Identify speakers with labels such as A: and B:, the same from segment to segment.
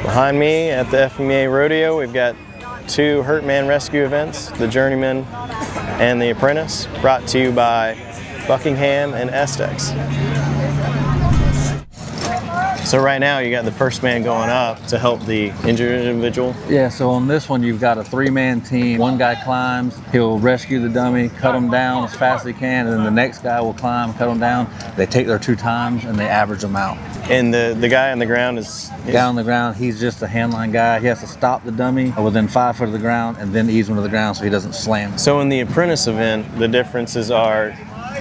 A: Behind me at the FMEA Rodeo, we've got two Hurtman Rescue events, the Journeyman and the Apprentice, brought to you by Buckingham and Estex. So right now you got the first man going up to help the injured individual.
B: Yeah, so on this one you've got a three-man team. One guy climbs, he'll rescue the dummy, cut him down as fast as he can, and then the next guy will climb, cut him down. They take their 2 times and they average them out.
A: And the guy on the ground is...
B: Guy on the ground, he's just a handline guy. He has to stop the dummy within 5 foot of the ground and then ease him to the ground so he doesn't slam.
A: So in the Apprentice event, the differences are...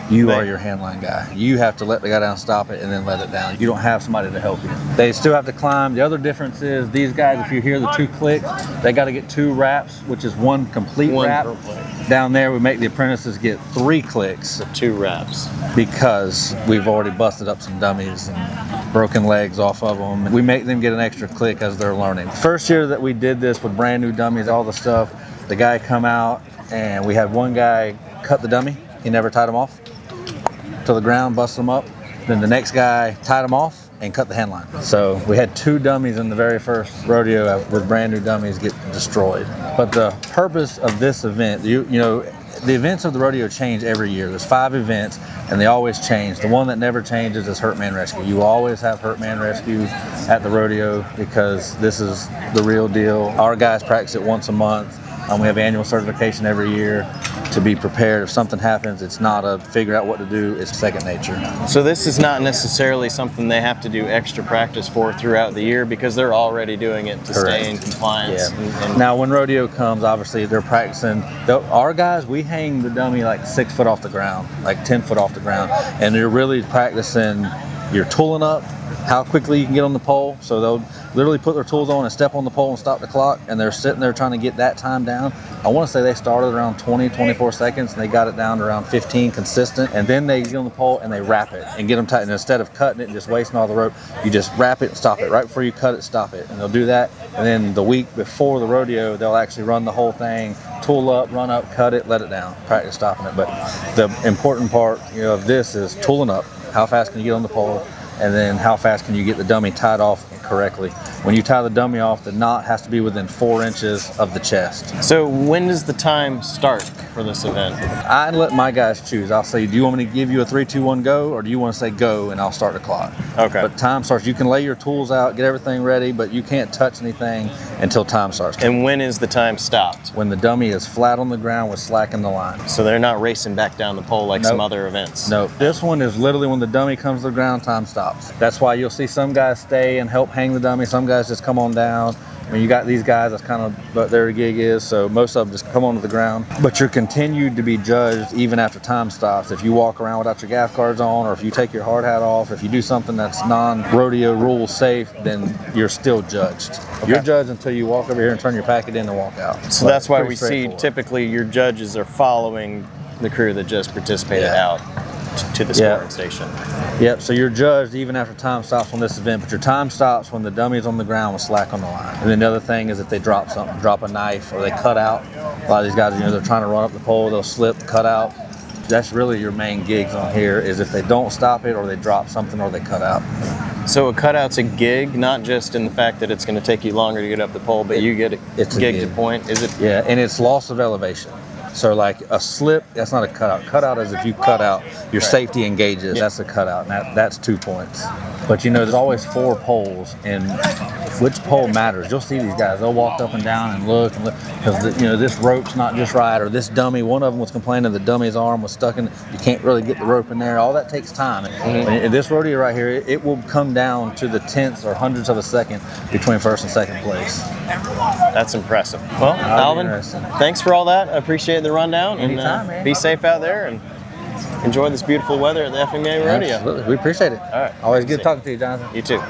B: You are your handline guy. You have to let the guy down, stop it, and then let it down. You don't have somebody to help you. They still have to climb. The other difference is these guys, if you hear the 2 clicks, they got to get 2 wraps, which is 1 complete wrap. Down there, we make the apprentices get 3 clicks.
A: So 2 wraps.
B: Because we've already busted up some dummies and broken legs off of them. We make them get an extra click as they're learning. The first year that we did this with brand new dummies, all the stuff, the guy come out and we had one guy cut the dummy. He never tied him off to the ground, busted him up. Then the next guy tied him off and cut the handline. So we had 2 dummies in the very first rodeo with brand new dummies get destroyed. But the purpose of this event, you know, the events of the rodeo change every year. There's 5 events and they always change. The one that never changes is Hurtman Rescue. You always have Hurtman Rescue at the rodeo because this is the real deal. Our guys practice it once a month. We have annual certification every year to be prepared. If something happens, it's not a figure out what to do, it's second nature.
A: So this is not necessarily something they have to do extra practice for throughout the year because they're already doing it to stay in compliance.
B: Yeah. Now when rodeo comes, obviously they're practicing. Our guys, we hang the dummy like 6 foot off the ground, like 10 foot off the ground. And you're really practicing your tooling up, how quickly you can get on the pole. So they'll literally put their tools on and step on the pole and stop the clock, and they're sitting there trying to get that time down. I want to say they started around 24 seconds and they got it down to around 15 consistent, and then they get on the pole and they wrap it and get them tight. And instead of cutting it and just wasting all the rope, you just wrap it and stop it. Right before you cut it, stop it. And they'll do that, and then the week before the rodeo they'll actually run the whole thing, tool up, run up, cut it, let it down, practice stopping it. But the important part, you know, of this is tooling up. How fast can you get on the pole? And then how fast can you get the dummy tied off correctly? When you tie the dummy off, the knot has to be within 4 inches of the chest.
A: So when does the time start for this event?
B: I let my guys choose. I'll say, do you want me to give you a 3, 2, 1, go? Or do you want to say go and I'll start the clock?
A: Okay.
B: But time starts, you can lay your tools out, get everything ready, but you can't touch anything until time starts.
A: And when is the time stopped?
B: When the dummy is flat on the ground with slack in the line.
A: So they're not racing back down the pole like some other events?
B: No, this one is literally when the dummy comes to the ground, time stops. That's why you'll see some guys stay and help hang the dummy. Some guys just come on down. I mean, you got these guys, that's kind of what their gig is, so most of them just come onto the ground. But you're continued to be judged even after time stops. If you walk around without your gaff cards on, or if you take your hard hat off, if you do something that's non-rodeo rule safe, then you're still judged. Okay. You're judged until you walk over here and turn your packet in and walk out.
A: So that's why we see typically your judges are following the crew that just participated out to the scoring station.
B: Yep, so you're judged even after time stops on this event, but your time stops when the dummy is on the ground with slack on the line. And then the other thing is if they drop something, drop a knife, or they cut out. A lot of these guys, you know, they're trying to run up the pole, they'll slip, cut out. That's really your main gigs on here, is if they don't stop it, or they drop something, or they cut out.
A: So a cutout's a gig, not just in the fact that it's going to take you longer to get up the pole, but you get
B: it's
A: gig to point, is it?
B: Yeah, and it's loss of elevation. So like a slip, that's not a cutout. Cutout is if you cut out, your safety engages, that's a cutout, and that's 2 points. But you know, there's always 4 poles, and which pole matters. You'll see these guys, they'll walk up and down and look, because you know, this rope's not just right, or this dummy, one of them was complaining the dummy's arm was stuck in, you can't really get the rope in there. All that takes time. And this rodeo right here, it will come down to the tenths or hundredths of a second between first and second place.
A: That's impressive. Well, Alvin, thanks for all that. I appreciate the rundown.
B: Anytime,
A: and be safe out there and enjoy this beautiful weather at the FMEA Rodeo.
B: Absolutely, we appreciate it.
A: All right.
B: Always good talking to you, Jonathan.
A: You too.